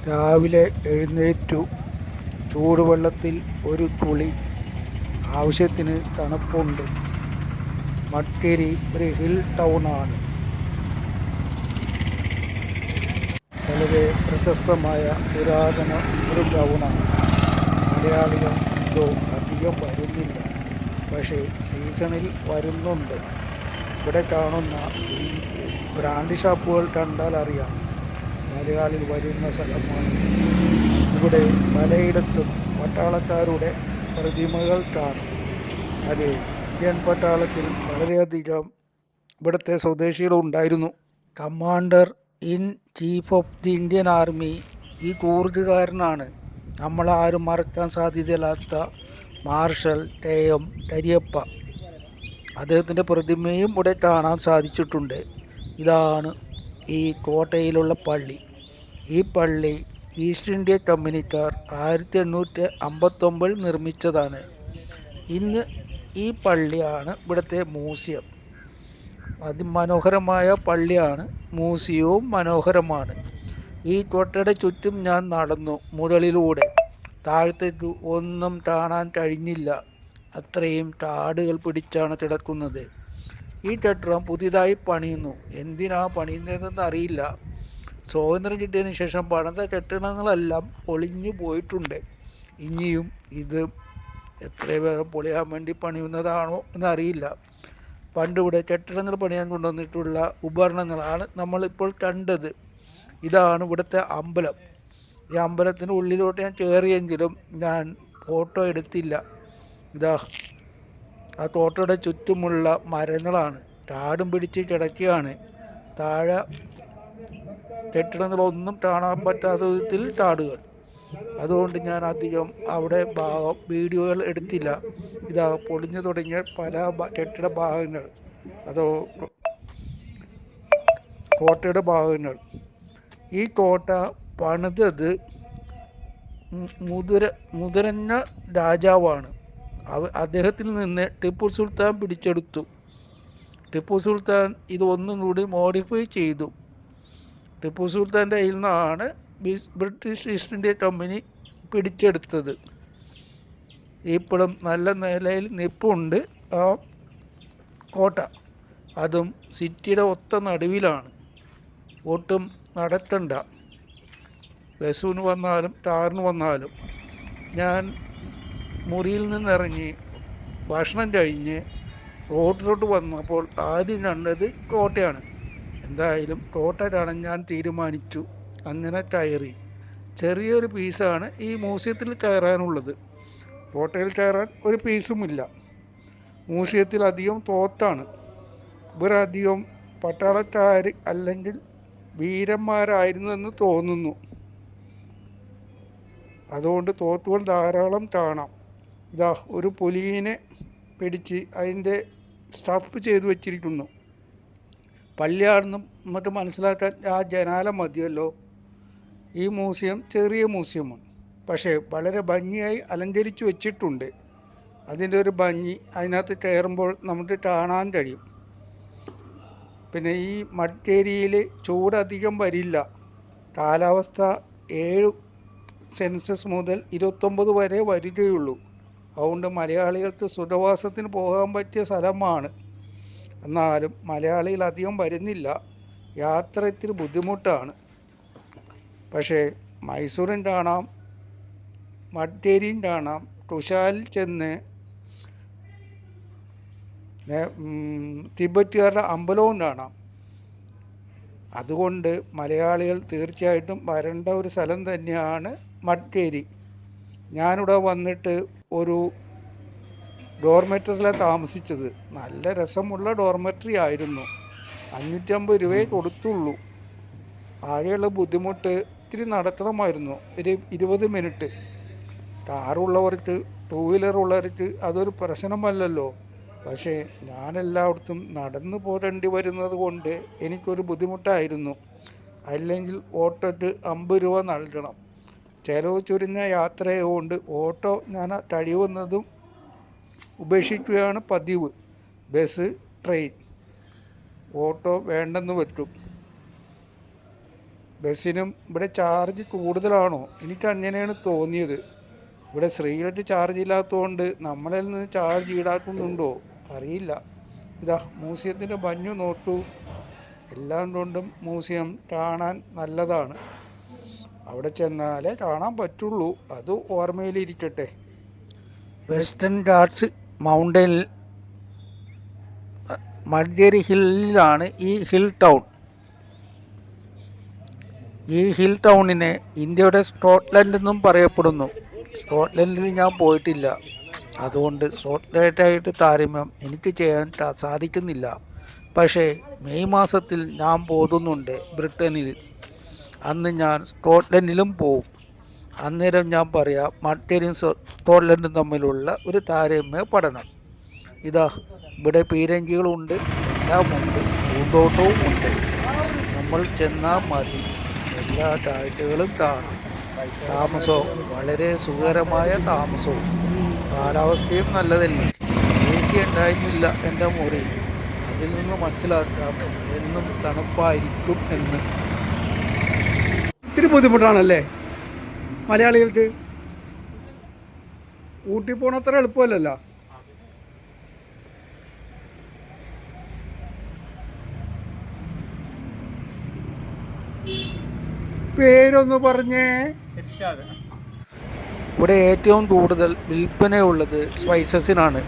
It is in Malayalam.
രാവിലെ എഴുന്നേറ്റു ചൂടുവെള്ളത്തിൽ ഒരു കുളി. ആവശ്യത്തിന് തണുപ്പുണ്ട്. മടിക്കേരി ഒരു ഹിൽ ടൗണാണ്. വളരെ പ്രശസ്തമായ പുരാതന ഒരു ടൗണാണ്. മലയാളികൾ എന്തോ അധികം വരുന്നില്ല, പക്ഷേ സീസണിൽ വരുന്നുണ്ട്. ഇവിടെ കാണുന്ന ഈ ബ്രാൻഡ് ഷോപ്പുകൾ കണ്ടാൽ അറിയാം മലയാളി വരുന്ന സ്ഥലമാണ്. ഇവിടെ പലയിടത്തും പട്ടാളക്കാരുടെ പ്രതിമകൾ കാണും. അത് ഇന്ത്യൻ പട്ടാളത്തിൽ വളരെയധികം ഇവിടുത്തെ സ്വദേശികളുണ്ടായിരുന്നു. Commander in chief of the Indian army ഈ കൂർഗുകാരനാണ്. നമ്മളാരും മറക്കാൻ സാധ്യതയില്ലാത്ത മാർഷൽ KM കരിയപ്പ. അദ്ദേഹത്തിൻ്റെ പ്രതിമയും ഇവിടെ കാണാൻ സാധിച്ചിട്ടുണ്ട്. ഇതാണ് ഈ കോട്ടയിലുള്ള പള്ളി. ഈ പള്ളി ഈസ്റ്റ് ഇന്ത്യ കമ്പനിക്കാർ 1859 നിർമ്മിച്ചതാണ്. ഇന്ന് ഈ പള്ളിയാണ് ഇവിടുത്തെ മ്യൂസിയം. അതിമനോഹരമായ പള്ളിയാണ്. മ്യൂസിയവും മനോഹരമാണ്. ഈ കോട്ടയുടെ ചുറ്റും ഞാൻ നടന്നു മുകളിലൂടെ. താഴത്തേക്ക് ഒന്നും കാണാൻ കഴിഞ്ഞില്ല. അത്രയും കാടുകൾ പിടിച്ചാണ് കിടക്കുന്നത്. ഈ കെട്ടിടം പുതിയതായി പണിയുന്നു. എന്തിനാ പണിയുന്നതെന്ന് അറിയില്ല. സ്വാതന്ത്ര്യം കിട്ടിയതിന് ശേഷം പണിത കെട്ടിടങ്ങളെല്ലാം പൊളിഞ്ഞു പോയിട്ടുണ്ട്. ഇനിയും ഇത് എത്ര വേഗം പൊളിയാൻ വേണ്ടി പണിയുന്നതാണോ എന്നറിയില്ല. പണ്ടിവിടെ കെട്ടിടങ്ങൾ പണിയാൻ കൊണ്ടുവന്നിട്ടുള്ള ഉപകരണങ്ങളാണ് നമ്മളിപ്പോൾ കണ്ടത്. ഇതാണ് ഇവിടുത്തെ അമ്പലം. ഈ അമ്പലത്തിൻ്റെ ഉള്ളിലോട്ട് ഞാൻ കയറിയെങ്കിലും ഞാൻ ഫോട്ടോ എടുത്തില്ല. ഇതാ ആ തോട്ടയുടെ ചുറ്റുമുള്ള മരങ്ങളാണ്. കാടും പിടിച്ച് കിടക്കുകയാണ്. താഴെ കെട്ടിടങ്ങളൊന്നും കാണാൻ പറ്റാത്ത വിധത്തിൽ കാടുകൾ. അതുകൊണ്ട് ഞാൻ അധികം അവിടെ വീഡിയോകൾ എടുത്തില്ല. ഇതാ പൊളിഞ്ഞു തുടങ്ങിയ പല കെട്ടിട ഭാഗങ്ങൾ, അതോ കോട്ടയുടെ ഭാഗങ്ങൾ. ഈ കോട്ട പണിതത് മുതിരഞ്ഞ രാജാവാണ്. അദ്ദേഹത്തിൽ നിന്ന് ടിപ്പു സുൽത്താൻ പിടിച്ചെടുത്തു. ടിപ്പു സുൽത്താൻ ഇത് ഒന്നും കൂടി മോഡിഫൈ ചെയ്തു. ടിപ്പു സുൽത്താൻ്റെ കയ്യിൽ നിന്നാണ് ബ്രിട്ടീഷ് ഈസ്റ്റ് ഇന്ത്യ കമ്പനി പിടിച്ചെടുത്തത്. ഇപ്പോഴും നല്ല നിലയിൽ നിൽപ്പുണ്ട് ആ കോട്ട. അതും സിറ്റിയുടെ ഒത്ത നടുവിലാണ്. ഒട്ടും നടത്തണ്ട. ബസ്സിന് വന്നാലും കാറിന് വന്നാലും. ഞാൻ മുറിയിൽ നിന്നിറങ്ങി ഭക്ഷണം കഴിഞ്ഞ് റോഡിലോട്ട് വന്നപ്പോൾ ആദ്യം കണ്ടത് കോട്ടയാണ്. എന്തായാലും കോട്ട കാണാൻ ഞാൻ തീരുമാനിച്ചു. അങ്ങനെ കയറി. ചെറിയൊരു പീസാണ് ഈ മ്യൂസിയത്തിൽ കയറാനുള്ളത്. കോട്ടയിൽ കയറാൻ ഒരു പീസുമില്ല. മ്യൂസിയത്തിൽ അധികം തോത്താണ്. ഇവരധികം പട്ടാളക്കാർ അല്ലെങ്കിൽ വീരന്മാരായിരുന്നു എന്ന് തോന്നുന്നു. അതുകൊണ്ട് തോത്തുകൾ ധാരാളം കാണാം. ഇതാ ഒരു പുലിയെ പിടിച്ച് അതിൻ്റെ സ്റ്റഫ് ചെയ്ത് വെച്ചിരിക്കുന്നു. പള്ളിയാണെന്നും നമുക്ക് മനസ്സിലാക്കാൻ ആ ജനാല മതിയല്ലോ. ഈ മ്യൂസിയം ചെറിയ മ്യൂസിയമാണ്, പക്ഷേ വളരെ ഭംഗിയായി അലങ്കരിച്ച് വെച്ചിട്ടുണ്ട്. അതിൻ്റെ ഒരു ഭംഗി അതിനകത്ത് കയറുമ്പോൾ നമുക്ക് കാണാൻ കഴിയും. പിന്നെ ഈ മടിക്കേരിയിൽ ചൂടധികം വരില്ല. കാലാവസ്ഥ 7 സെൻഷ്യസ് മുതൽ 29 വരെ വരികയുള്ളൂ. അതുകൊണ്ട് മലയാളികൾക്ക് സുഖവാസത്തിന് പോകാൻ പറ്റിയ സ്ഥലമാണ്. എന്നാലും മലയാളികൾ അധികം വരുന്നില്ല. യാത്ര ഇത്തിരി ബുദ്ധിമുട്ടാണ്. പക്ഷേ മൈസൂരും കാണാം, മടിക്കേരിയും കാണാം. കുശാലിൽ ചെന്ന് തിബറ്റുകാരുടെ അമ്പലവും കാണാം. അതുകൊണ്ട് മലയാളികൾ തീർച്ചയായിട്ടും വരേണ്ട ഒരു സ്ഥലം തന്നെയാണ് മടിക്കേരി. ഞാനിവിടെ വന്നിട്ട് ഒരു ഡോർമെറ്ററിലാണ് താമസിച്ചത്. നല്ല രസമുള്ള ഡോർമെറ്ററി ആയിരുന്നു. 550 രൂപയെ കൊടുത്തുള്ളൂ. ആകെയുള്ള ബുദ്ധിമുട്ട് ഇത്തിരി നടക്കണമായിരുന്നു, ഒരു 20 മിനിറ്റ്. കാറുള്ളവർക്ക്, 2 വീലർ ഉള്ളവർക്ക് അതൊരു പ്രശ്നമല്ലല്ലോ. പക്ഷേ ഞാനെല്ലായിടത്തും നടന്നു പോരേണ്ടി വരുന്നത് കൊണ്ട് എനിക്കൊരു ബുദ്ധിമുട്ടായിരുന്നു. അല്ലെങ്കിൽ ഓട്ടോയ്ക്ക് 50 രൂപ നൽകണം. ചിലവ് ചുരുങ്ങിയ യാത്രയായതുകൊണ്ട് ഓട്ടോ ഞാൻ കഴിയുന്നതും ഉപേക്ഷിക്കുകയാണ് പതിവ്. ബസ്, ട്രെയിൻ, ഓട്ടോ വേണ്ടെന്ന് വെക്കും. ബസ്സിനും ഇവിടെ ചാർജ് കൂടുതലാണോ? എനിക്ക് അങ്ങനെയാണ് തോന്നിയത്. ഇവിടെ ശ്രീലത്ത് ചാർജ് ഇല്ലാത്തതുകൊണ്ട് നമ്മളിൽ നിന്ന് ചാർജ് ഈടാക്കുന്നുണ്ടോ അറിയില്ല. ഇതാ മ്യൂസിയത്തിൻ്റെ ഭംഗി നോട്ടു. എല്ലാം കൊണ്ടും മ്യൂസിയം കാണാൻ നല്ലതാണ്. അവിടെ ചെന്നാലേ കാണാൻ പറ്റുള്ളൂ. അത് ഓർമ്മയിലിരിക്കട്ടെ. വെസ്റ്റേൺ ഘാട്സ് മൗണ്ടനിൽ മഡ്ഗേരി ഹില്ലിലാണ് ഈ ഹിൽ ടൗൺ. ഈ ഹിൽ ടൗണിനെ ഇന്ത്യയുടെ സ്കോട്ട്ലൻഡ് എന്നും പറയപ്പെടുന്നു. സ്കോട്ട്ലൻഡിൽ ഞാൻ പോയിട്ടില്ല, അതുകൊണ്ട് സ്കോട്ട്ലൻഡായിട്ട് താരതമ്യം എനിക്ക് ചെയ്യാൻ സാധിക്കുന്നില്ല. പക്ഷേ മെയ് മാസത്തിൽ ഞാൻ പോകുന്നുണ്ട് ബ്രിട്ടനിൽ. അന്ന് ഞാൻ സ്കോട്ട്ലൻഡിലും പോവും. അന്നേരം ഞാൻ പറയാം മഡ്ഗേരിയും സ്കോട്ട്ലൻഡും തമ്മിലുള്ള ഒരു താരതമ്യ പഠനം. ഇതാ ഇവിടെ പീരങ്കികളുണ്ട്, എല്ലാമുണ്ട്, പൂന്തോട്ടവും ഉണ്ട്. നമ്മൾ ചെന്നാൽ മതി, എല്ലാ കാഴ്ചകളും കാണാം. താമസവും വളരെ സുഖകരമായ താമസവും കാലാവസ്ഥയും നല്ലതല്ലേ. AC ഉണ്ടായിരുന്നില്ല എൻ്റെ മുറി. അതിൽ നിന്ന് മനസ്സിലാക്കാം എന്നും തണുപ്പായിരിക്കും എന്ന്. ഇത്തിരി ബുദ്ധിമുട്ടാണല്ലേ മലയാളികൾക്ക്? ഊട്ടി പോണത്ര എളുപ്പമല്ലല്ലോ. പേരൊന്ന് പറഞ്ഞേ. ഇവിടെ ഏറ്റവും കൂടുതൽ വിൽപ്പനയുള്ളത് സ്പൈസസിനാണ്.